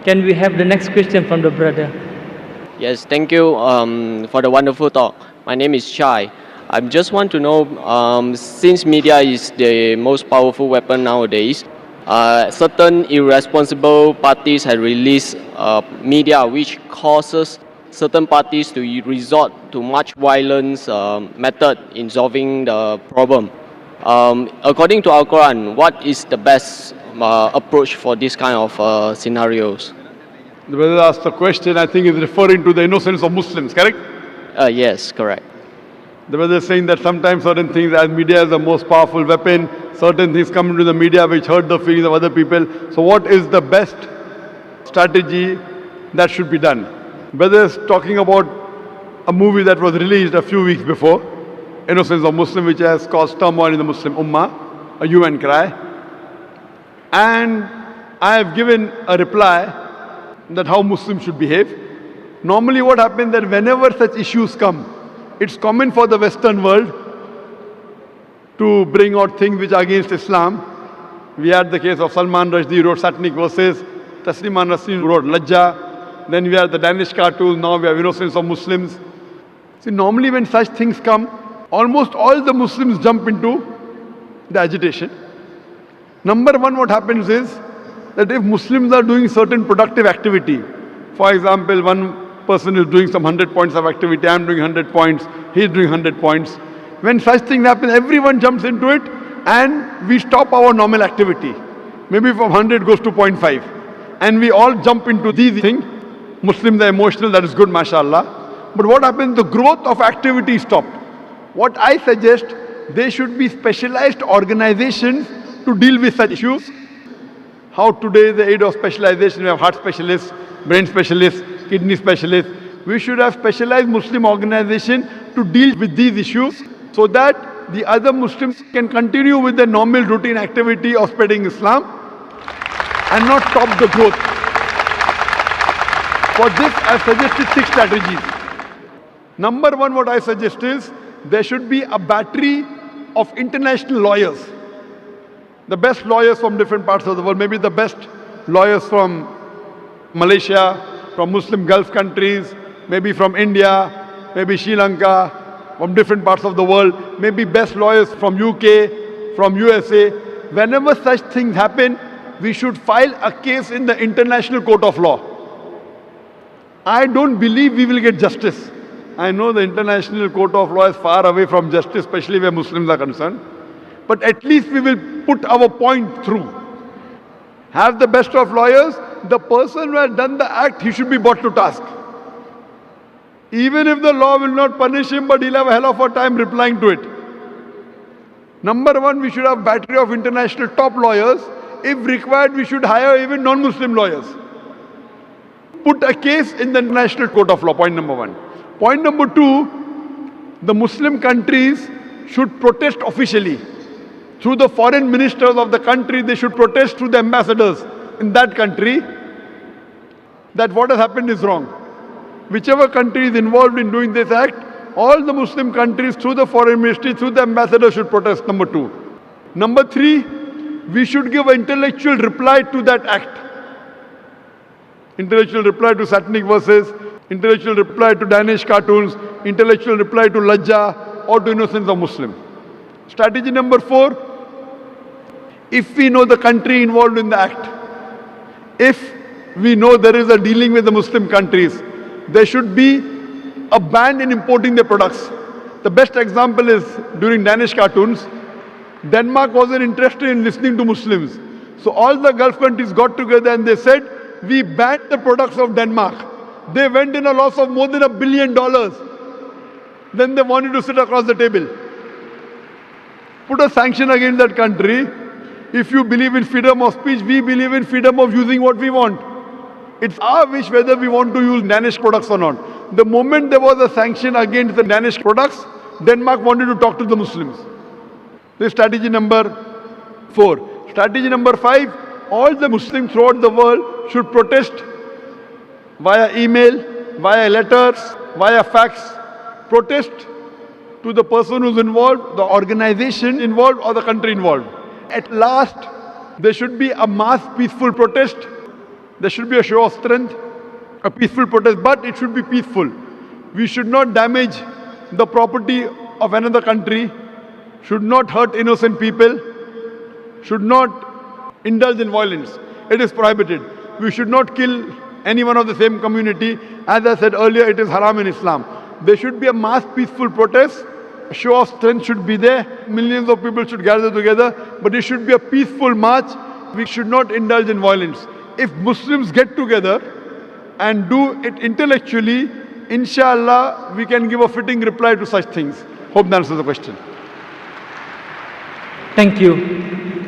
Can we have the next question from the brother? Yes, thank you for the wonderful talk. My name is Chai. I just want to know, since media is the most powerful weapon nowadays, certain irresponsible parties have released media which causes certain parties to resort to much violence method in solving the problem. According to Al-Quran, what is the best approach for this kind of scenarios? The brother asked the question, I think is referring to the innocence of Muslims, correct? Yes, correct. The brother is saying that sometimes certain things, as media is the most powerful weapon, certain things come into the media which hurt the feelings of other people. So what is the best strategy that should be done? Brother is talking about a movie that was released a few weeks before, Innocence of Muslim, which has caused turmoil in the Muslim Ummah, a hue and cry. And I have given a reply that how Muslims should behave. Normally what happens that whenever such issues come, it's common for the Western world to bring out things which are against Islam. We had the case of Salman Rushdie wrote satanic verses, Tasliman Nasreen wrote Lajja, then we had the Danish cartoons, now we have Innocence of Muslims. See, normally when such things come, almost all the Muslims jump into the agitation. Number one, what happens is that if Muslims are doing certain productive activity, for example, one person is doing some 100 points of activity, I am doing 100 points, he is doing 100 points. When such things happen, everyone jumps into it and we stop our normal activity. Maybe from 100 goes to 0.5. And we all jump into these things. Muslims are emotional, that is good, mashallah. But what happens? The growth of activity is stopped. What I suggest, there should be specialized organizations to deal with such issues. How today the aid of specialization, we have heart specialists, brain specialists, kidney specialists. We should have specialized Muslim organization to deal with these issues so that the other Muslims can continue with their normal routine activity of spreading Islam and not stop the growth. For this, I suggested 6 strategies. Number one, what I suggest is there should be a battery of international lawyers. The best lawyers from different parts of the world, maybe the best lawyers from Malaysia, from Muslim Gulf countries, maybe from India, maybe Sri Lanka, from different parts of the world, maybe best lawyers from UK, from USA. Whenever such things happen, we should file a case in the International Court of Law. I don't believe we will get justice. I know the International Court of Law is far away from justice, especially where Muslims are concerned. But at least we will put our point through. Have the best of lawyers. The person who has done the act, he should be brought to task. Even if the law will not punish him, but he'll have a hell of a time replying to it. Number one, we should have battery of international top lawyers. If required, we should hire even non-Muslim lawyers. Put a case in the International Court of Law, point number one. Point number two, the Muslim countries should protest officially. Through the foreign ministers of the country, they should protest through the ambassadors in that country that what has happened is wrong. Whichever country is involved in doing this act, all the Muslim countries through the foreign ministry, through the ambassador should protest, number two. Number three, we should give an intellectual reply to that act. Intellectual reply to satanic verses, intellectual reply to Danish cartoons, intellectual reply to Lajja or to Innocence of Muslim. Strategy number 4, if we know the country involved in the act, if we know there is a dealing with the Muslim countries, there should be a ban in importing their products. The best example is during Danish cartoons, Denmark wasn't interested in listening to Muslims. So all the Gulf countries got together and they said, we banned the products of Denmark. They went in a loss of more than $1 billion. Then they wanted to sit across the table. Put a sanction against that country. If you believe in freedom of speech, we believe in freedom of using what we want. It's our wish whether we want to use Danish products or not. The moment there was a sanction against the Danish products, Denmark wanted to talk to the Muslims. This is strategy number 4. Strategy number 5, all the Muslims throughout the world should protest via email, via letters, via fax. Protest to the person who's involved, the organization involved or the country involved. At last, there should be a mass peaceful protest There should be a show of strength, a peaceful protest, but it should be peaceful. We should not damage the property of another country, should not hurt innocent people, should not indulge in violence. It is prohibited. We should not kill anyone of the same community. As I said earlier, it is haram in Islam. There should be a mass peaceful protest. A show of strength should be there. Millions of people should gather together, but it should be a peaceful march. We should not indulge in violence. If Muslims get together and do it intellectually, inshallah, we can give a fitting reply to such things. Hope that answers the question. Thank you.